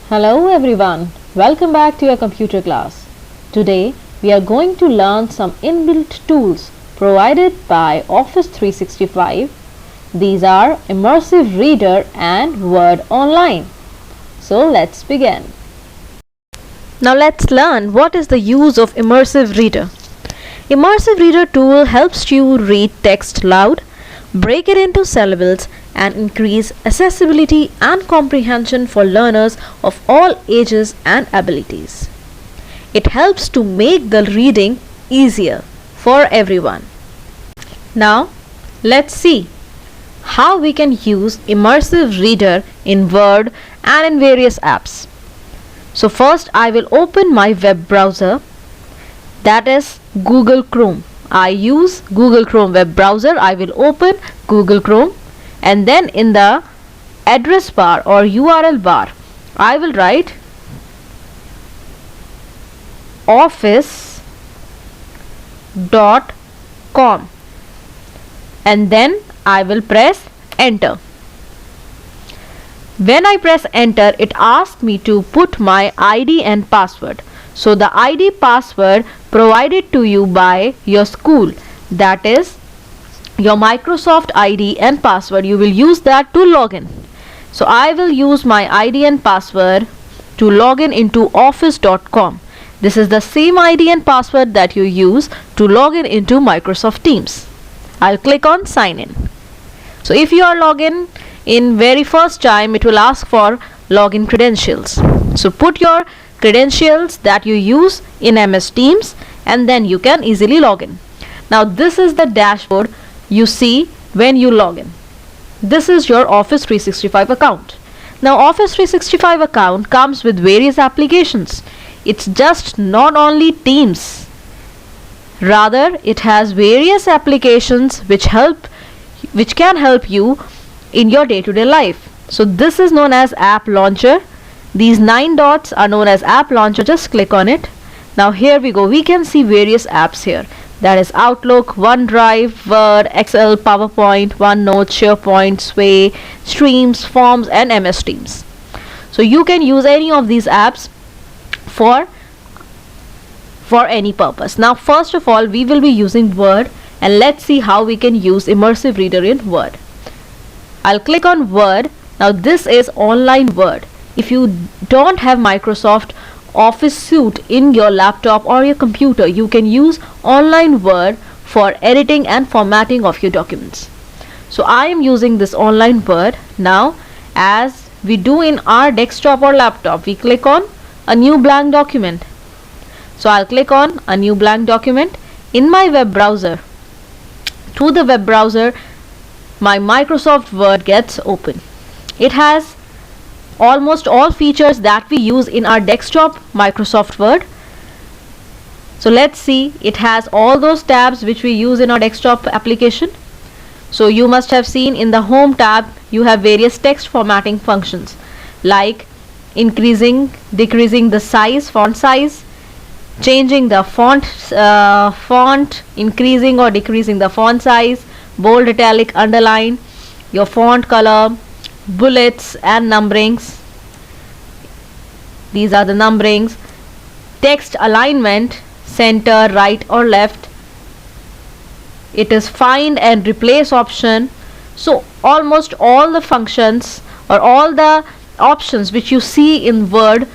Hello everyone, welcome back to your computer class. Today we are going to learn some inbuilt tools provided by Office 365. These are Immersive Reader and Word Online. So let's begin. Now let's learn what is the use of Immersive Reader. Immersive Reader tool helps you read text loud, break it into syllables and increase accessibility and comprehension for learners of all ages and abilities. It helps to make the reading easier for everyone. Now let's see how we can use Immersive Reader in Word and in various apps. So first I will open my web browser, that is Google Chrome. I use Google Chrome web browser. I will open Google Chrome and then in the address bar or URL bar I will write office.com and then I will press enter. When I press enter, it asks me to put my ID and password. So the ID password provided to you by your school, that is your Microsoft ID and password, you will use that to log in. So I will use my ID and password to log in into office.com. This is the same ID and password that you use to log in into Microsoft Teams. I'll click on sign in. So if you are logged in very first time, it will ask for login credentials. So put your credentials that you use in MS Teams and then you can easily log in. Now this is the dashboard you see when you log in. This is your Office 365 account. Now Office 365 account comes with various applications. It's just not only Teams. Rather it has various applications which can help you in your day-to-day life. So this is known as App Launcher. These 9 dots are known as App Launcher. Just click on it. Now here we go. We can see various apps here. That is Outlook, OneDrive, Word, Excel, PowerPoint, OneNote, SharePoint, Sway, Streams, Forms and MS Teams. So you can use any of these apps for any purpose. Now first of all we will be using Word and let's see how we can use Immersive Reader in Word. I'll click on Word. Now this is online Word. If you don't have Microsoft Office Suite in your laptop or your computer, you can use online Word for editing and formatting of your documents. So I am using this online Word. Now as we do in our desktop or laptop, we click on a new blank document. So I'll click on a new blank document in my web browser. Through the web browser my Microsoft Word gets open. It has almost all features that we use in our desktop Microsoft Word. So let's see, it has all those tabs which we use in our desktop application. So you must have seen in the home tab you have various text formatting functions like increasing, decreasing the size, font size, changing the font, increasing or decreasing the font size, bold, italic, underline, your font color, bullets and numberings. These are the numberings. Text alignment, center, right or left. It is find and replace option. So almost all the functions or all the options which you see in Word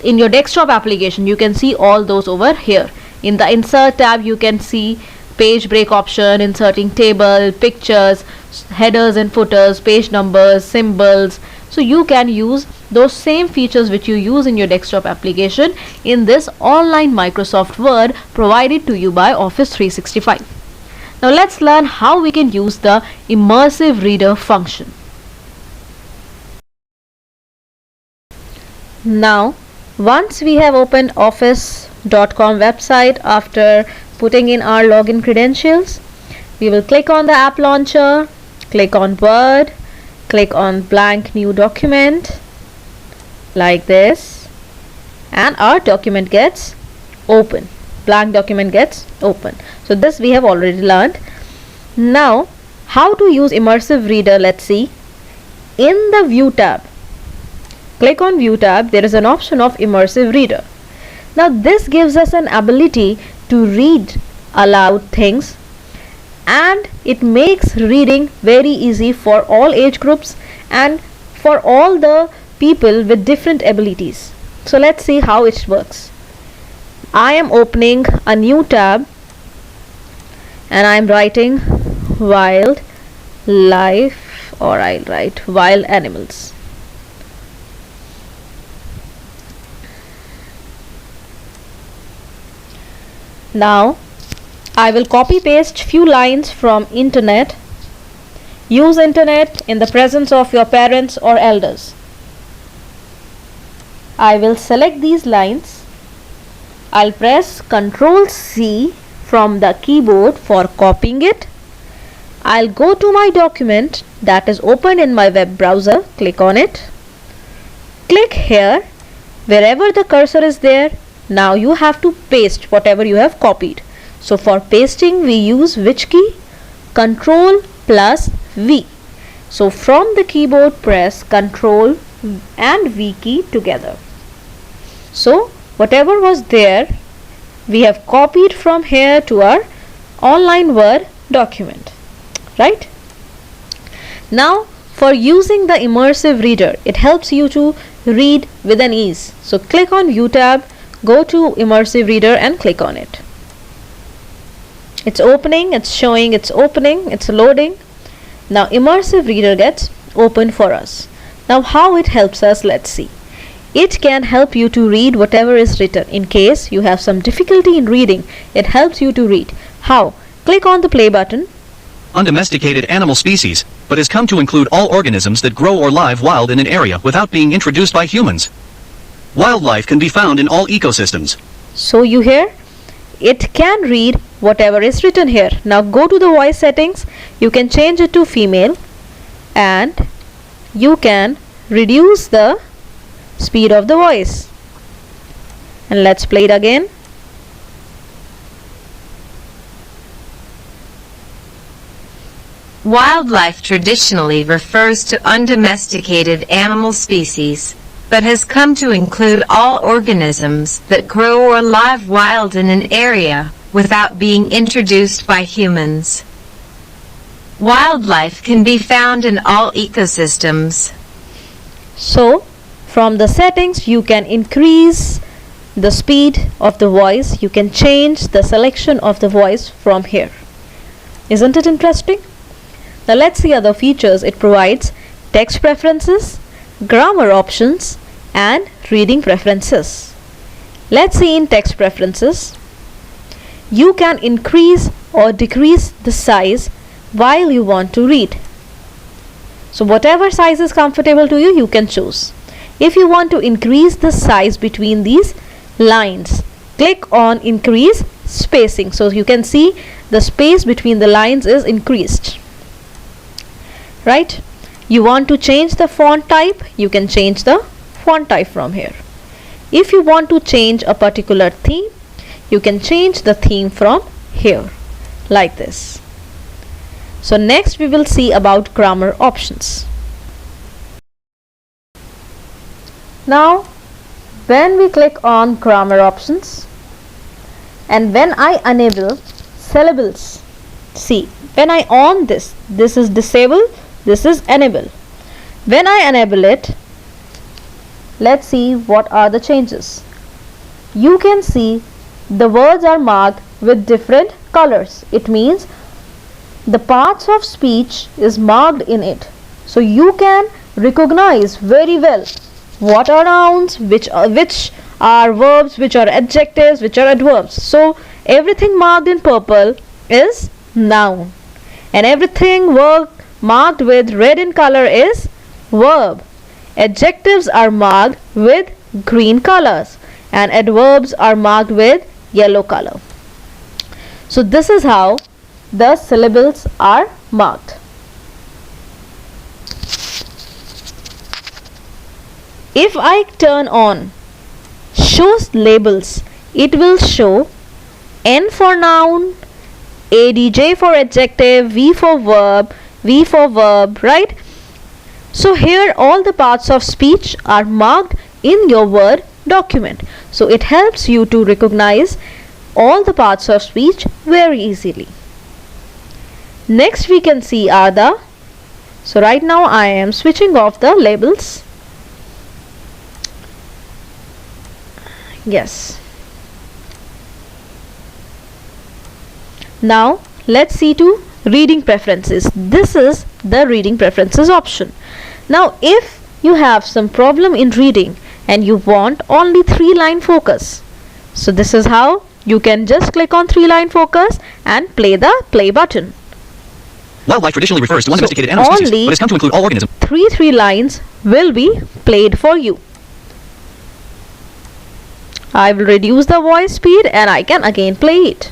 in your desktop application, you can see all those over here. In the insert tab you can see page break option, inserting table, pictures, headers and footers, page numbers, symbols. So you can use those same features which you use in your desktop application in this online Microsoft Word provided to you by Office 365. Now let's learn how we can use the Immersive Reader function. Now once we have opened office.com website, after putting in our login credentials, we will click on the app launcher, click on Word, click on blank new document like this and our document gets open. Blank document gets open. So this we have already learned. Now how to use Immersive Reader, let's see. In the View tab, click on View tab, there is an option of Immersive Reader. Now this gives us an ability to read aloud things, and it makes reading very easy for all age groups and for all the people with different abilities. So let's see how it works. I am opening a new tab and I am writing wild life, or I'll write wild animals. Now I will copy paste few lines from internet. Use internet in the presence of your parents or elders. I will select these lines. I'll press Ctrl C from the keyboard for copying it. I'll go to my document that is open in my web browser. Click on it. Click here. Wherever the cursor is there, now you have to paste whatever you have copied. So for pasting we use which key? Ctrl plus V. So from the keyboard press Ctrl and V key together. So whatever was there we have copied from here to our online Word document, right? Now for using the Immersive Reader, it helps you to read with an ease. So click on View tab, go to Immersive Reader and click on it. It's opening, it's showing, it's opening, it's loading. Now Immersive Reader gets open for us. Now how it helps us, let's see. It can help you to read whatever is written. In case you have some difficulty in reading, it helps you to read. How? Click on the play button. Undomesticated animal species, but has come to include all organisms that grow or live wild in an area without being introduced by humans. Wildlife can be found in all ecosystems. So you hear? It can read whatever is written here. Now go to the voice settings. You can change it to female and you can reduce the speed of the voice. And let's play it again. Wildlife traditionally refers to undomesticated animal species, but has come to include all organisms that grow or live wild in an area without being introduced by humans. Wildlife can be found in all ecosystems. So from the settings you can increase the speed of the voice. You can change the selection of the voice from here. Isn't it interesting? Now let's see other features. It provides text preferences, grammar options and reading preferences. Let's see in text preferences. You can increase or decrease the size while you want to read. So whatever size is comfortable to you, you can choose. If you want to increase the size between these lines, click on increase spacing. So you can see the space between the lines is increased. Right? You want to change the font type, you can change the font type from here. If you want to change a particular theme, you can change the theme from here, like this. So next we will see about grammar options. Now when we click on grammar options and when I enable syllables, see, when I on this is disable, this is enable. When I enable it, let's see what are the changes. You can see the words are marked with different colors. It means the parts of speech is marked in it. So you can recognize very well what are nouns, which are verbs, which are adjectives, which are adverbs. So everything marked in purple is noun and everything marked with red in color is verb. Adjectives are marked with green colors and adverbs are marked with yellow color. So this is how the syllables are marked. If I turn on shows labels, it will show N for noun, ADJ for adjective, V for verb, right? So here all the parts of speech are marked in your Word document. So it helps you to recognize all the parts of speech very easily. Next we can see are the, so right now I am switching off the labels. Yes. Now let's see to reading preferences. This is the reading preferences option. Now if you have some problem in reading and you want only 3-line focus, so this is how you can just click on 3-line focus and play the play button. Wildlife traditionally refers to one So domesticated animal species, only but has come to include all organisms. 3 lines will be played for you. I will reduce the voice speed and I can again play it.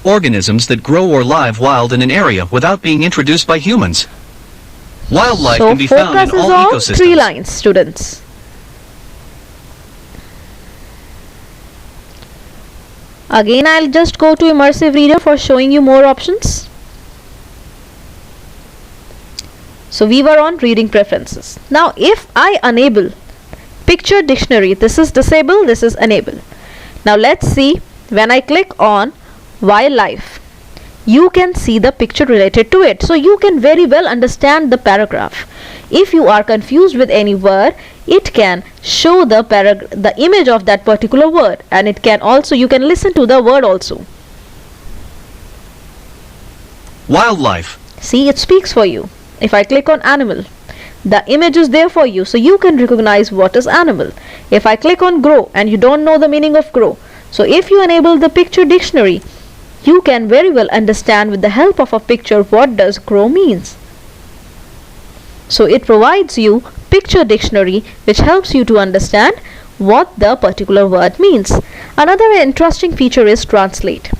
Organisms that grow or live wild in an area without being introduced by humans. Wildlife So can be found focus in is all on ecosystems. 3 lines, students. Again, I'll just go to Immersive Reader for showing you more options. So we were on reading preferences. Now if I enable picture dictionary, this is disable, this is enable. Now let's see, when I click on wildlife, you can see the picture related to it. So you can very well understand the paragraph. If you are confused with any word, it can show the image of that particular word, and it can also, you can listen to the word also. Wildlife. See, it speaks for you. If I click on animal, the image is there for you, so you can recognize what is animal. If I click on grow and you don't know the meaning of grow, so if you enable the picture dictionary, you can very well understand with the help of a picture what does grow means. So it provides you picture dictionary which helps you to understand what the particular word means. Another interesting feature is translate.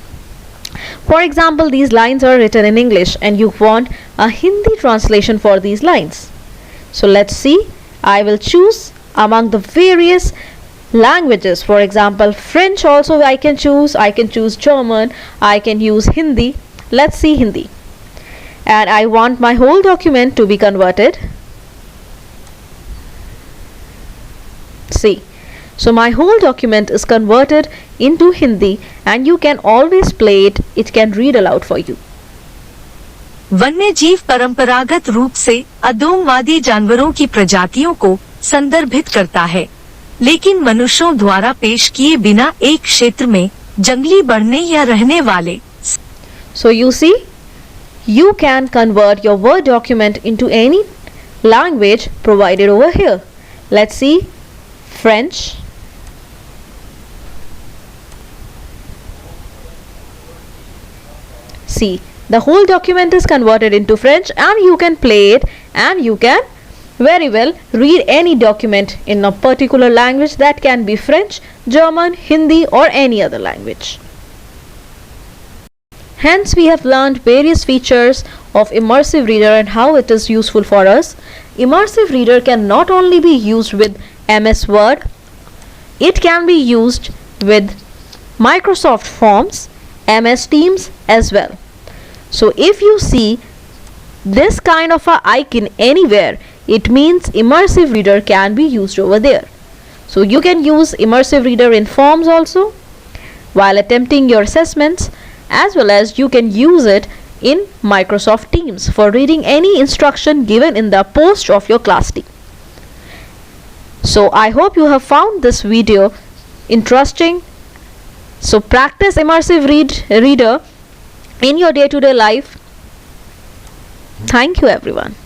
For example, these lines are written in English and you want a Hindi translation for these lines. So let's see, I will choose among the various languages. For example, French also I can choose German, I can use Hindi. Let's see Hindi. And I want my whole document to be converted. See, so my whole document is converted into Hindi and you can always play it, it can read aloud for you. वन्य जीव परंपरागत रूप से अदोमवादी जानवरों की प्रजातियों को संदर्भित करता है, लेकिन मनुष्यों द्वारा पेश किए बिना एक क्षेत्र में जंगली बढ़ने या रहने वाले. So you see, you can convert your Word document into any language provided over here. Let's see, French. See, the whole document is converted into French and you can play it and you can very well read any document in a particular language, that can be French, German, Hindi or any other language. Hence we have learned various features of Immersive Reader and how it is useful for us. Immersive Reader can not only be used with MS Word, it can be used with Microsoft Forms, MS Teams as well. So if you see this kind of a icon anywhere, it means Immersive Reader can be used over there. So you can use Immersive Reader in forms also while attempting your assessments, as well as you can use it in Microsoft Teams for reading any instruction given in the post of your class team. So I hope you have found this video interesting. So practice Immersive Reader in your day-to-day life. Thank you everyone.